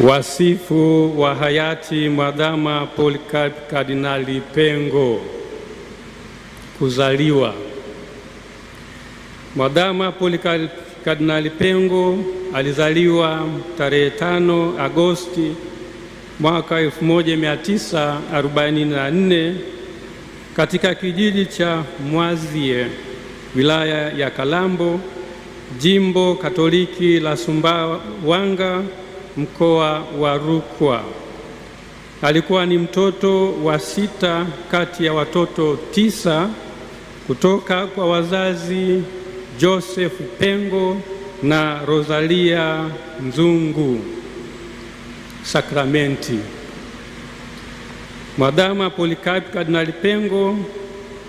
Wasifu wa hayati Mwadhama Polycarp Kardinali Pengo. Kuzaliwa. Mwadhama Polycarp Kardinali Pengo alizaliwa tarehe 5 Agosti mwaka 1944 katika kijiji cha Mwazie, wilaya ya Kalambo, Jimbo Katoliki la Sumbawanga, mkoa wa Rukwa. Alikuwa ni mtoto wa 6 kati ya watoto 9 kutoka kwa wazazi Joseph Pengo na Rosalia Nzungu Sakramenti. Mwadhama Polycarp Kardinali Pengo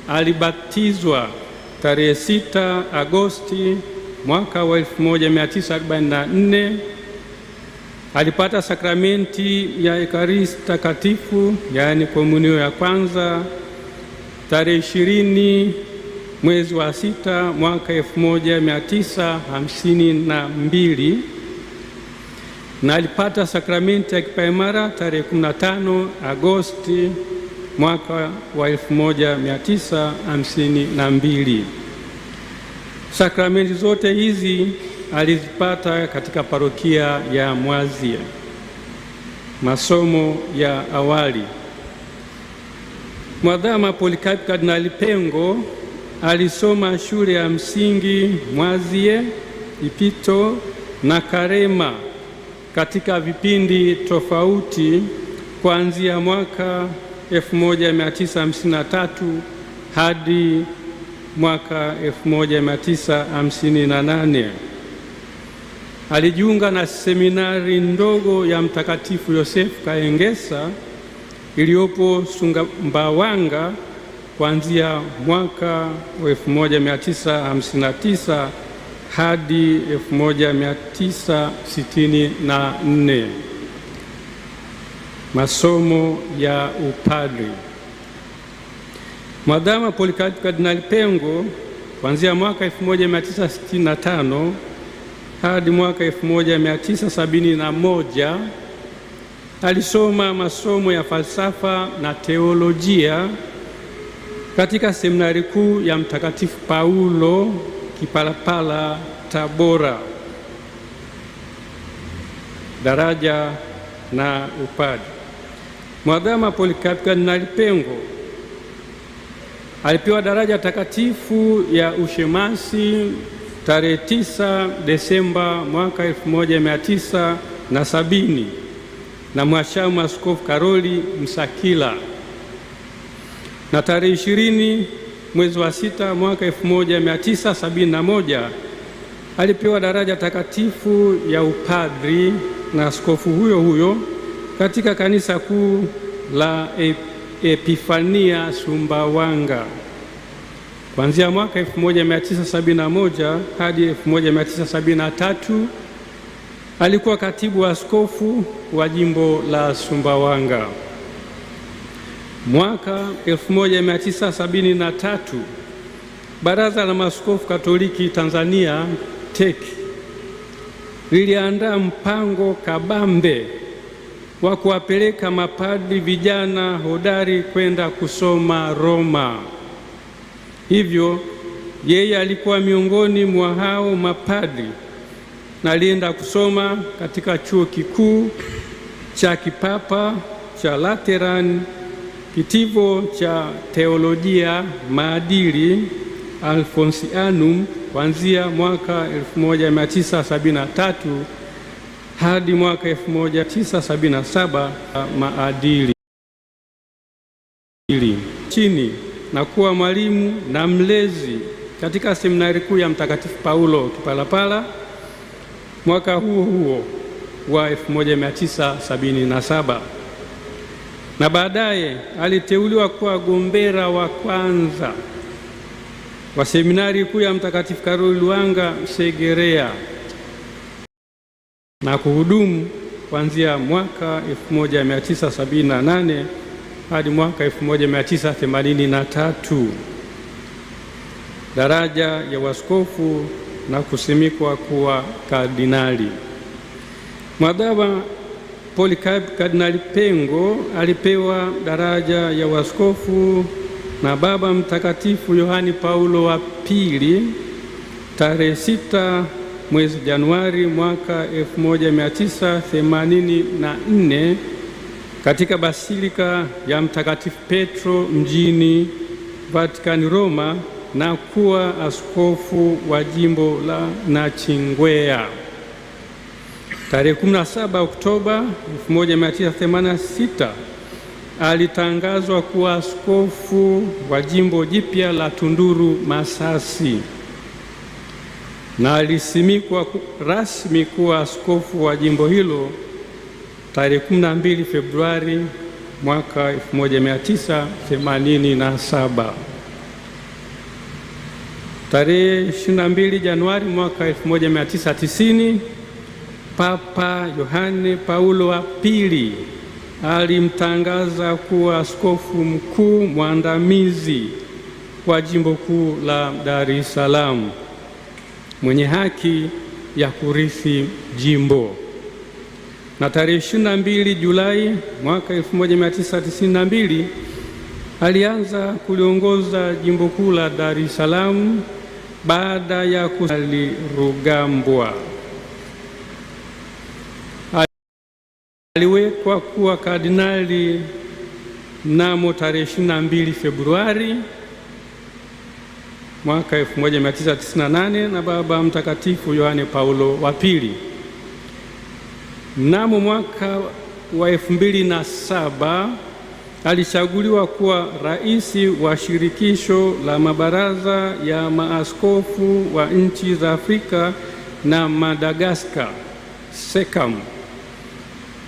alibatizwa tarehe 6 Agosti mwaka wa 1944. Alipata sakramenti ya Ekaristi Takatifu, yaani komunio ya kwanza, tarehe 20 mwezi wa 6 mwaka 1952, na alipata sakramenti ya kipaimara tarehe 15 Agosti mwaka wa 1952. Sakramenti zote hizi alizipata katika parokia ya Mwazie. Masomo ya awali. Mwadhama Polycarp Kardinali Pengo alisoma shule ya msingi Mwazie, Ipito na Karema katika vipindi tofauti kuanzia mwaka 1953 hadi mwaka 1958. Alijiunga na seminari ndogo ya Mtakatifu Yosefu Kaengesa iliyopo Sumbawanga kuanzia mwaka 1959 hadi 1964. Masomo ya upadri. Mwadhama Polycarp Kardinali Pengo kuanzia mwaka 1965 hadi mwaka 1971 alisoma masomo ya falsafa na teolojia katika seminari kuu ya Mtakatifu Paulo Kipalapala, Tabora. Daraja na upadri. Mwadhama Polycarp Kardinali Pengo alipewa daraja takatifu ya ushemasi tarehe 9 Desemba mwaka 1970 na Mhashamu Askofu Karoli Msakila, na tarehe 20 mwezi wa 6 mwaka 1971 alipewa daraja takatifu ya upadri na askofu huyo huyo katika kanisa kuu la Epifania Sumbawanga. Kuanzia mwaka 1971 hadi 1973 alikuwa katibu wa askofu wa jimbo la Sumbawanga. Mwaka 1973 Baraza la Maaskofu Katoliki Tanzania TEC liliandaa mpango kabambe wa kuwapeleka mapadri vijana hodari kwenda kusoma Roma. Hivyo yeye alikuwa miongoni mwa hao mapadri na alienda kusoma katika chuo kikuu cha kipapa cha Lateran, kitivo cha teolojia maadili Alfonsianum kuanzia mwaka 1973 hadi mwaka 1977 maadili chini, na kuwa mwalimu na mlezi katika seminari kuu ya Mtakatifu Paulo Kipalapala mwaka huo huo wa 1977, na baadaye aliteuliwa kuwa gombera wa kwanza wa seminari kuu ya Mtakatifu Karoli Lwanga Segerea na kuhudumu kuanzia mwaka 1978 hadi mwaka 1983. Daraja ya waskofu na kusimikwa kuwa kardinali. Mwadhama Polycarp Kardinali Pengo alipewa daraja ya uaskofu na Baba Mtakatifu Yohane Paulo wa Pili tarehe 6 mwezi Januari mwaka 1984 katika Basilika ya Mtakatifu Petro mjini Vatican, Roma, na kuwa askofu wa jimbo la Nachingwea. Tarehe 17 Oktoba 1986 alitangazwa kuwa askofu wa jimbo jipya la Tunduru Masasi, na alisimikwa rasmi kuwa askofu wa jimbo hilo tarehe 12 Februari mwaka 1987. Tarehe 22 Januari mwaka 1990 Papa Yohane Paulo wa Pili alimtangaza kuwa askofu mkuu mwandamizi wa jimbo kuu la Dar es Salaam, mwenye haki ya kurithi jimbo. Na tarehe 22 Julai mwaka 1992 alianza kuliongoza jimbo kuu la Dar es Salaam baada ya Rugambwa. Aliwekwa kuwa kardinali mnamo tarehe 22 Februari mwaka 1998 na Baba Mtakatifu Yohane Paulo wa Pili. Mnamo mwaka wa 2007 alichaguliwa kuwa rais wa shirikisho la mabaraza ya maaskofu wa nchi za Afrika na Madagaskar, SECAM.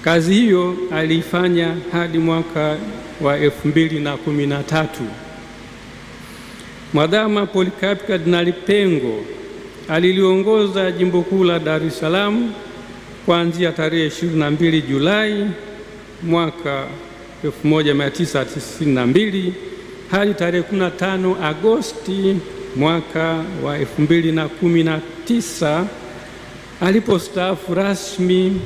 Kazi hiyo aliifanya hadi mwaka wa 2013. Mwadhama Polycarp Kardinali Pengo aliliongoza jimbo kuu la Dar es Salaam kuanzia tarehe 22 Julai mwaka 1992 hadi tarehe 15 Agosti mwaka wa 2019 alipostaafu rasmi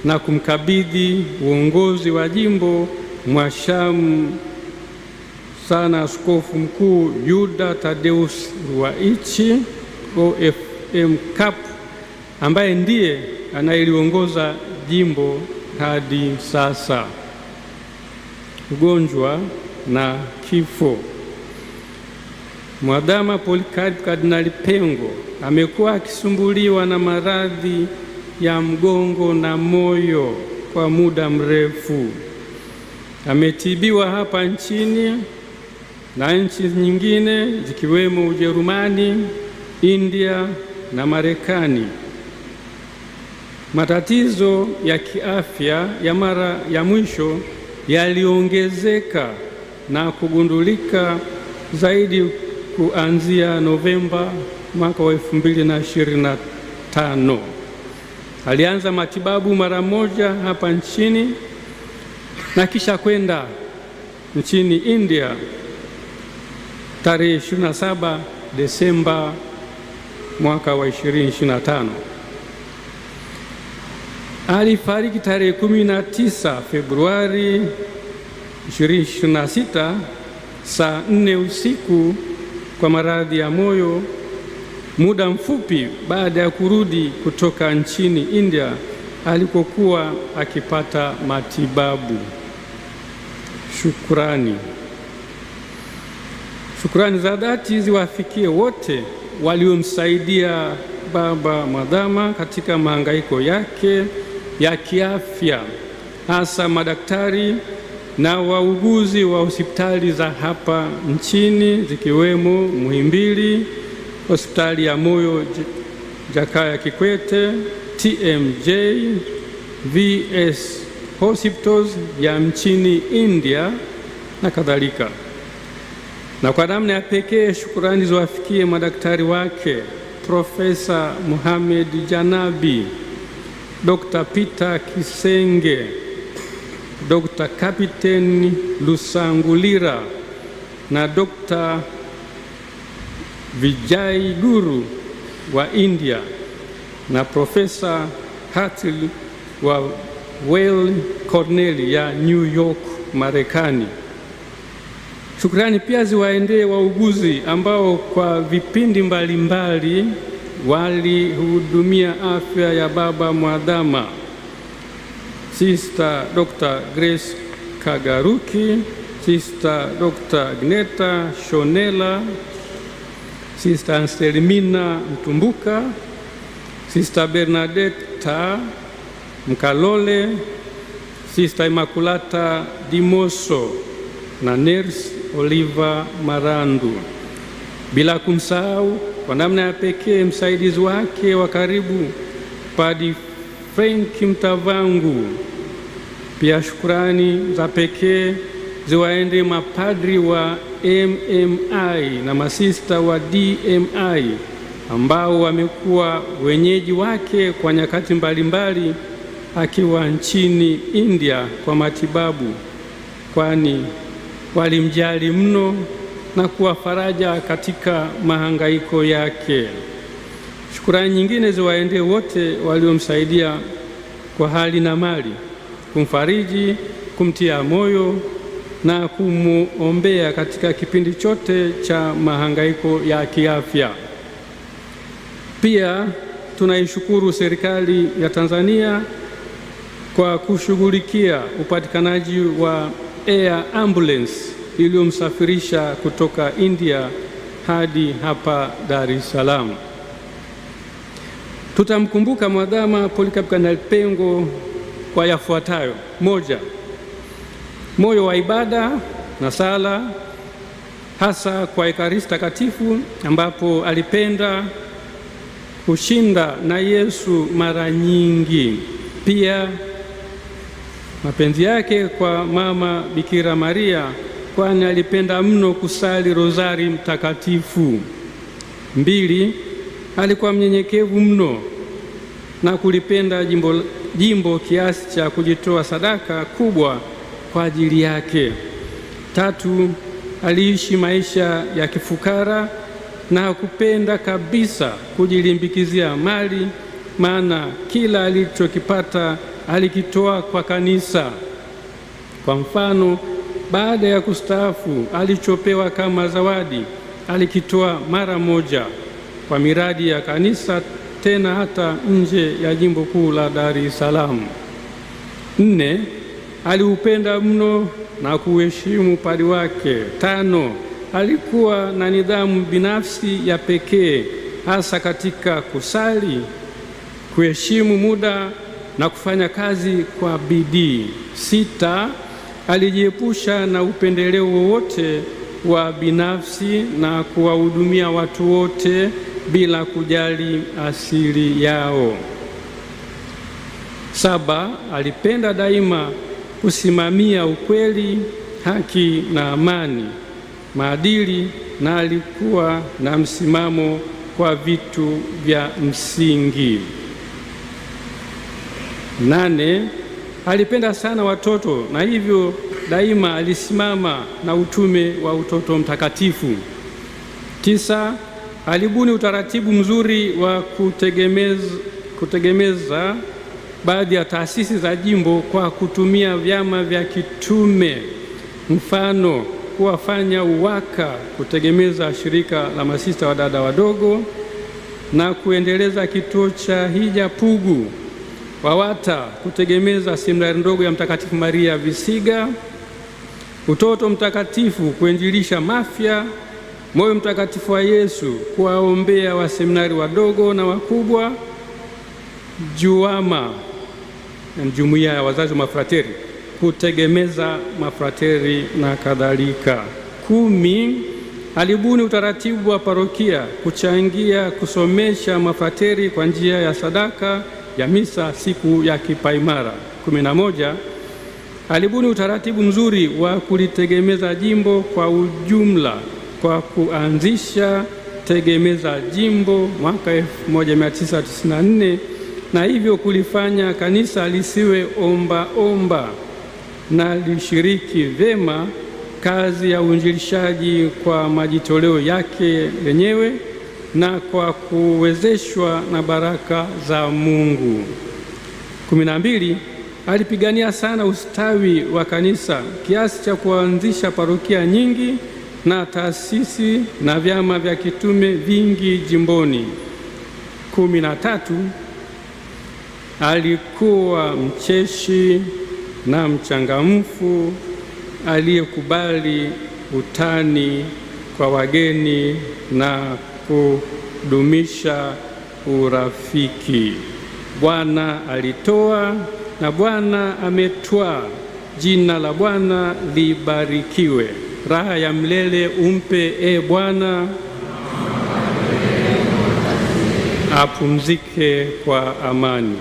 na kumkabidhi uongozi wa jimbo Mhashamu sana Askofu Mkuu Yuda Tadeus Ruwaichi OFM Cap, ambaye ndiye anayeliongoza jimbo hadi sasa. Ugonjwa na kifo. Mwadhama Polycarp Kardinali Pengo amekuwa akisumbuliwa na maradhi ya mgongo na moyo kwa muda mrefu. Ametibiwa hapa nchini na nchi nyingine zikiwemo Ujerumani, India na Marekani. Matatizo ya kiafya ya mara ya mwisho yaliongezeka na kugundulika zaidi kuanzia Novemba mwaka wa 2025. Alianza matibabu mara moja hapa nchini na kisha kwenda nchini India tarehe 27 Desemba mwaka wa 2025. Alifariki tarehe 19 Februari 2026 saa 4 usiku kwa maradhi ya moyo, muda mfupi baada ya kurudi kutoka nchini India alikokuwa akipata matibabu. Shukrani za dhati ziwafikie wote waliomsaidia Baba Mwadhama katika mahangaiko yake ya kiafya, hasa madaktari na wauguzi wa hospitali za hapa nchini zikiwemo Muhimbili, hospitali ya moyo Jakaya Kikwete, TMJ, VS Hospitals ya nchini India na kadhalika. Na kwa namna ya pekee shukrani ziwafikie madaktari wake Profesa Mohamed Janabi, Dr. Peter Kisenge, Dr. Kapiteni Lusangulira na Dr. Vijay Guru wa India na Profesa Hatil wa Weill Cornell ya New York, Marekani. Shukrani pia ziwaendee wauguzi ambao kwa vipindi mbalimbali walihudumia afya ya baba mwadhama: Sister Dr. Grace Kagaruki, Sister Dr. Agneta Shonela, Sister Anselmina Mtumbuka, Sister Bernadetta Mkalole, Sister Immaculata Dimoso na Nurse Oliva Marandu, bila kumsahau kwa namna ya pekee msaidizi wake wa karibu Padre Frank Mtavangu. Pia shukrani za pekee ziwaende mapadri wa MMI na masista wa DMI ambao wamekuwa wenyeji wake kwa nyakati mbalimbali akiwa nchini India kwa matibabu, kwani walimjali mno na kuwa faraja katika mahangaiko yake. Shukrani nyingine ziwaende wote waliomsaidia kwa hali na mali, kumfariji, kumtia moyo na kumuombea katika kipindi chote cha mahangaiko ya kiafya. Pia tunaishukuru serikali ya Tanzania kwa kushughulikia upatikanaji wa air ambulance iliyomsafirisha kutoka India hadi hapa Dar es Salaam. Tutamkumbuka Mwadhama Polycarp Kardinali Pengo kwa yafuatayo: moja, moyo wa ibada na sala, hasa kwa Ekaristi Takatifu ambapo alipenda kushinda na Yesu mara nyingi. Pia mapenzi yake kwa Mama Bikira Maria, kwani alipenda mno kusali rozari mtakatifu. Mbili, alikuwa mnyenyekevu mno na kulipenda jimbo kiasi cha kujitoa sadaka kubwa kwa ajili yake. Tatu, aliishi maisha ya kifukara na hakupenda kabisa kujilimbikizia mali, maana kila alichokipata alikitoa kwa kanisa. Kwa mfano, baada ya kustaafu, alichopewa kama zawadi alikitoa mara moja kwa miradi ya kanisa, tena hata nje ya jimbo kuu la Dar es Salaam. Nne, aliupenda mno na kuheshimu padri wake. Tano, alikuwa na nidhamu binafsi ya pekee, hasa katika kusali, kuheshimu muda na kufanya kazi kwa bidii. Sita, alijiepusha na upendeleo wowote wa binafsi na kuwahudumia watu wote bila kujali asili yao. Saba, alipenda daima kusimamia ukweli, haki na amani, maadili, na alikuwa na msimamo kwa vitu vya msingi. Nane, alipenda sana watoto na hivyo daima alisimama na utume wa utoto mtakatifu. Tisa, alibuni utaratibu mzuri wa kutegemeza baadhi ya taasisi za jimbo kwa kutumia vyama vya kitume, mfano kuwafanya UWAKA kutegemeza shirika la masista wa dada wadogo na kuendeleza kituo cha hija Pugu, WAWATA kutegemeza seminari ndogo ya Mtakatifu Maria Visiga, utoto mtakatifu kuinjilisha Mafia, moyo mtakatifu wa Yesu kuwaombea waseminari wadogo na wakubwa, JUWAMA jumuiya ya wazazi wa mafrateri kutegemeza mafrateri na kadhalika. 10, alibuni utaratibu wa parokia kuchangia kusomesha mafrateri kwa njia ya sadaka ya misa siku ya kipaimara. 11, alibuni utaratibu mzuri wa kulitegemeza jimbo kwa ujumla kwa kuanzisha tegemeza jimbo mwaka 1994 na hivyo kulifanya kanisa lisiwe omba na lishiriki vema kazi ya uinjilishaji kwa majitoleo yake yenyewe na kwa kuwezeshwa na baraka za Mungu. 12, Alipigania sana ustawi wa kanisa kiasi cha kuanzisha parokia nyingi na taasisi na vyama vya kitume vingi jimboni. 13. Alikuwa mcheshi na mchangamfu aliyekubali utani kwa wageni na kudumisha urafiki. Bwana alitoa na Bwana ametwaa. Jina la Bwana libarikiwe. Raha ya milele umpe, e Bwana. Apumzike kwa amani.